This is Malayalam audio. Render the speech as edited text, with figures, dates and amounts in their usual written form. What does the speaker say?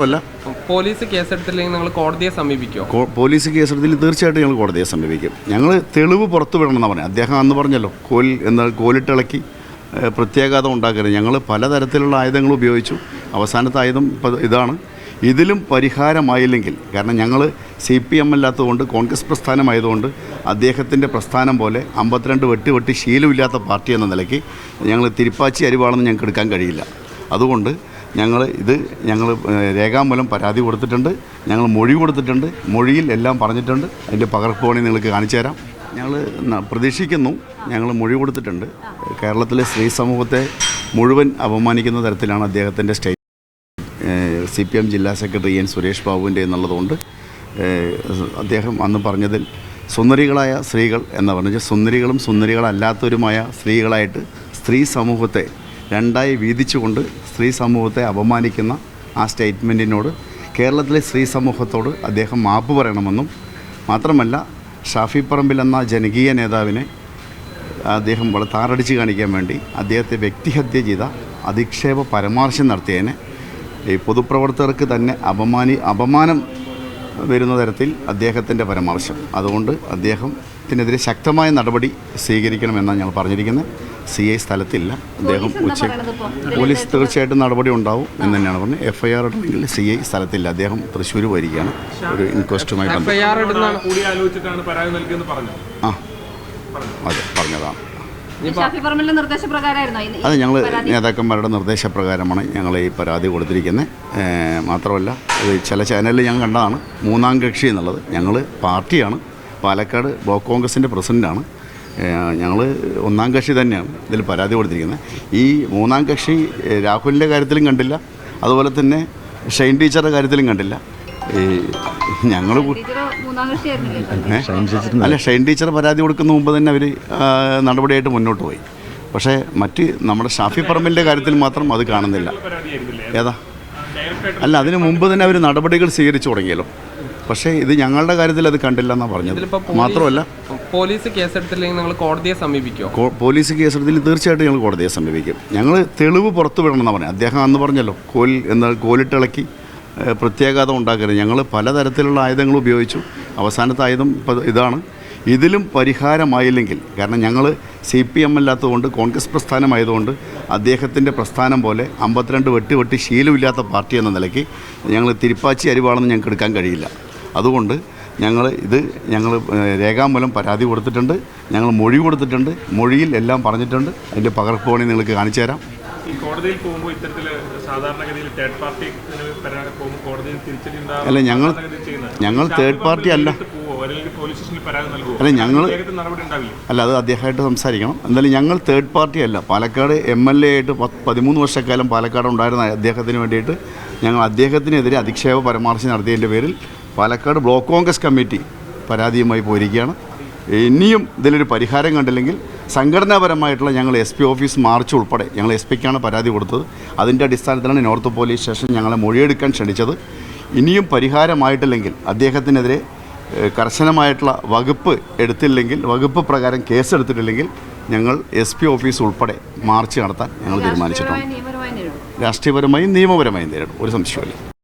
അല്ല പോലീസ് കേസെടുത്തില്ലെങ്കിൽ നിങ്ങൾ കോടതിയെ സമീപിക്കുമോ? പോലീസ് കേസെടുത്തിൽ തീർച്ചയായിട്ടും ഞങ്ങൾ കോടതിയെ സമീപിക്കും. ഞങ്ങൾ തെളിവ് പുറത്തു വിടണമെന്നാണ് പറഞ്ഞത്. അദ്ദേഹം അന്ന് പറഞ്ഞല്ലോ, കോലിട്ടിളക്കി പ്രത്യാഘാതം ഉണ്ടാക്കരുത്. ഞങ്ങൾ പലതരത്തിലുള്ള ആയുധങ്ങൾ ഉപയോഗിച്ചു. അവസാനത്തെ ആയുധം ഇതാണ്. ഇതിലും പരിഹാരമായില്ലെങ്കിൽ, കാരണം ഞങ്ങൾ CPM അല്ലാത്തതുകൊണ്ട്, കോൺഗ്രസ് പ്രസ്ഥാനമായതുകൊണ്ട് അദ്ദേഹത്തിൻ്റെ പ്രസ്ഥാനം പോലെ 52 വെട്ടി ശീലമില്ലാത്ത പാർട്ടി എന്ന നിലയ്ക്ക് ഞങ്ങൾ തിരുപ്പാച്ചി അരിവാളെന്ന് ഞങ്ങൾക്ക് എടുക്കാൻ കഴിയില്ല. അതുകൊണ്ട് ഞങ്ങൾ രേഖാമൂലം പരാതി കൊടുത്തിട്ടുണ്ട്, ഞങ്ങൾ മൊഴി കൊടുത്തിട്ടുണ്ട്. മൊഴിയിൽ എല്ലാം പറഞ്ഞിട്ടുണ്ട്. അതിൻ്റെ പകർപ്പ് വേണമെങ്കിൽ നിങ്ങൾക്ക് കാണിച്ചു തരാം. ഞങ്ങൾ പ്രതീക്ഷിക്കുന്നു, ഞങ്ങൾ മൊഴി കൊടുത്തിട്ടുണ്ട്. കേരളത്തിലെ സ്ത്രീ സമൂഹത്തെ മുഴുവൻ അപമാനിക്കുന്ന തരത്തിലാണ് അദ്ദേഹത്തിൻ്റെ CPM ജില്ലാ സെക്രട്ടറി N സുരേഷ് ബാബുവിൻ്റെ എന്നുള്ളതുകൊണ്ട് അദ്ദേഹം അന്ന് പറഞ്ഞതിൽ സുന്ദരികളായ സ്ത്രീകൾ എന്ന് പറഞ്ഞാൽ സുന്ദരികളും സുന്ദരികളല്ലാത്തവരുമായ സ്ത്രീകളായിട്ട് സ്ത്രീ സമൂഹത്തെ രണ്ടായി വീതിച്ചുകൊണ്ട് സ്ത്രീ സമൂഹത്തെ അപമാനിക്കുന്ന ആ സ്റ്റേറ്റ്മെൻറ്റിനോട് കേരളത്തിലെ സ്ത്രീ സമൂഹത്തോട് അദ്ദേഹം മാപ്പ് പറയണമെന്നും, മാത്രമല്ല ഷാഫി പറമ്പിൽ എന്ന ജനകീയ നേതാവിനെ അദ്ദേഹം വളരെ താറടിച്ച് കാണിക്കാൻ വേണ്ടി അദ്ദേഹത്തെ വ്യക്തിഹത്യ ചെയ്ത അധിക്ഷേപ പരാമർശം നടത്തിയതിനെ ഈ പൊതുപ്രവർത്തകർക്ക് തന്നെ അപമാനം വരുന്ന തരത്തിൽ അദ്ദേഹത്തിൻ്റെ പരാമർശം. അതുകൊണ്ട് അദ്ദേഹത്തിനെതിരെ ശക്തമായ നടപടി സ്വീകരിക്കണമെന്നാണ് ഞങ്ങൾ പറഞ്ഞിരിക്കുന്നത്. CI സ്ഥലത്തില്ല. അദ്ദേഹം പോലീസ് തീർച്ചയായിട്ടും നടപടി ഉണ്ടാവും എന്ന് തന്നെയാണ് പറഞ്ഞത്. FIR ഇടണമെങ്കിൽ CI സ്ഥലത്തില്ല. അദ്ദേഹം തൃശ്ശൂർ വരികയാണ് ഒരു ഇൻക്വസ്റ്റുമായി അതെ പറഞ്ഞതാണ്. അത് ഞങ്ങൾ നേതാക്കന്മാരുടെ നിർദ്ദേശപ്രകാരമാണ് ഞങ്ങൾ ഈ പരാതി കൊടുത്തിരിക്കുന്നത്. മാത്രമല്ല ചില ചാനലിൽ ഞാൻ കണ്ടതാണ് 3-ാം കക്ഷി എന്നുള്ളത്. ഞങ്ങൾ പാർട്ടിയാണ്, പാലക്കാട് ബ്ലോക്ക് കോൺഗ്രസിൻ്റെ പ്രസിഡൻ്റാണ്. ഞങ്ങൾ 1-ാം കക്ഷി തന്നെയാണ് ഇതിൽ പരാതി കൊടുത്തിരിക്കുന്നത്. ഈ 3-ാം കക്ഷി രാഹുലിൻ്റെ കാര്യത്തിലും കണ്ടില്ല, അതുപോലെ തന്നെ ഷൈൻ ടീച്ചറുടെ കാര്യത്തിലും കണ്ടില്ല. ഞങ്ങൾ ഷൈൻ ടീച്ചർ പരാതി കൊടുക്കുന്ന മുമ്പ് തന്നെ അവർ നടപടിയായിട്ട് മുന്നോട്ട് പോയി. പക്ഷേ നമ്മുടെ ഷാഫി പറമ്പിൻ്റെ കാര്യത്തിൽ മാത്രം അത് കാണുന്നില്ല. ഏതാ അല്ല, അതിന് മുമ്പ് തന്നെ അവർ നടപടികൾ സ്വീകരിച്ചു തുടങ്ങിയല്ലോ. പക്ഷേ ഇത് ഞങ്ങളുടെ കാര്യത്തിൽ അത് കണ്ടില്ല എന്നാണ് പറഞ്ഞത്. മാത്രമല്ല പോലീസ് കേസെടുത്തില്ലെങ്കിൽ നിങ്ങൾ കോടതിയെ സമീപിക്കുമോ? പോലീസ് കേസെടുത്തിൽ തീർച്ചയായിട്ടും ഞങ്ങൾ കോടതിയെ സമീപിക്കും. ഞങ്ങൾ തെളിവ് പുറത്തു വിടണമെന്നാണ് പറഞ്ഞത്. അദ്ദേഹം അന്ന് പറഞ്ഞല്ലോ, കോലിട്ടിളക്കി പ്രത്യാഘാതം ഉണ്ടാക്കരുത്. ഞങ്ങൾ പലതരത്തിലുള്ള ആയുധങ്ങൾ ഉപയോഗിച്ചു. അവസാനത്തെ ആയുധം ഇതാണ്. ഇതിലും പരിഹാരമായില്ലെങ്കിൽ, കാരണം ഞങ്ങൾ CPM അല്ലാത്തതുകൊണ്ട്, കോൺഗ്രസ് പ്രസ്ഥാനമായതുകൊണ്ട് അദ്ദേഹത്തിൻ്റെ പ്രസ്ഥാനം പോലെ 52 വെട്ടി ശീലമില്ലാത്ത പാർട്ടി എന്ന നിലയ്ക്ക് ഞങ്ങൾ തിരുപ്പാച്ചി അരിവാളെന്ന് ഞങ്ങൾക്ക് എടുക്കാൻ കഴിയില്ല. അതുകൊണ്ട് ഞങ്ങൾ രേഖാമൂലം പരാതി കൊടുത്തിട്ടുണ്ട്, ഞങ്ങൾ മൊഴി കൊടുത്തിട്ടുണ്ട്. മൊഴിയിൽ എല്ലാം പറഞ്ഞിട്ടുണ്ട്. അതിൻ്റെ പകർപ്പ് വേണമെങ്കിൽ നിങ്ങൾക്ക് കാണിച്ചു തരാം. കോടതിയിൽ പോകുമ്പോൾ ഇത്തരത്തിൽ സാധാരണഗതിയിൽ തേർഡ് പാർട്ടി കോടതിയിൽ അല്ല, ഞങ്ങൾ തേർഡ് പാർട്ടി അല്ല. അല്ല, അത് അദ്ദേഹമായിട്ട് സംസാരിക്കണം. എന്തായാലും ഞങ്ങൾ തേർഡ് പാർട്ടി അല്ല. പാലക്കാട് MLA ആയിട്ട് 13 വർഷക്കാലം പാലക്കാട് ഉണ്ടായിരുന്ന അദ്ദേഹത്തിന് വേണ്ടിയിട്ട് ഞങ്ങൾ അദ്ദേഹത്തിനെതിരെ അധിക്ഷേപ പരാമർശം നടത്തിയതിൻ്റെ പേരിൽ പാലക്കാട് ബ്ലോക്ക് കോൺഗ്രസ് കമ്മിറ്റി പരാതിയുമായി പോയിരിക്കുകയാണ്. ഇനിയും ഇതിലൊരു പരിഹാരം കണ്ടില്ലെങ്കിൽ സംഘടനാപരമായിട്ടുള്ള ഞങ്ങൾ SP ഓഫീസ് മാർച്ച് ഉൾപ്പെടെ ഞങ്ങൾ SPക്കാണ് പരാതി കൊടുത്തത്. അതിൻ്റെ അടിസ്ഥാനത്തിലാണ് നോർത്ത് പോലീസ് സ്റ്റേഷൻ ഞങ്ങളെ മൊഴിയെടുക്കാൻ ക്ഷണിച്ചത്. ഇനിയും പരിഹാരമായിട്ടില്ലെങ്കിൽ, അദ്ദേഹത്തിനെതിരെ കർശനമായിട്ടുള്ള വകുപ്പ് പ്രകാരം കേസെടുത്തിട്ടില്ലെങ്കിൽ ഞങ്ങൾ SP ഓഫീസ് ഉൾപ്പെടെ മാർച്ച് നടത്താൻ ഞങ്ങൾ തീരുമാനിച്ചിട്ടുണ്ട്. രാഷ്ട്രീയപരമായും നിയമപരമായും നേരിടും, ഒരു സംശയമില്ല.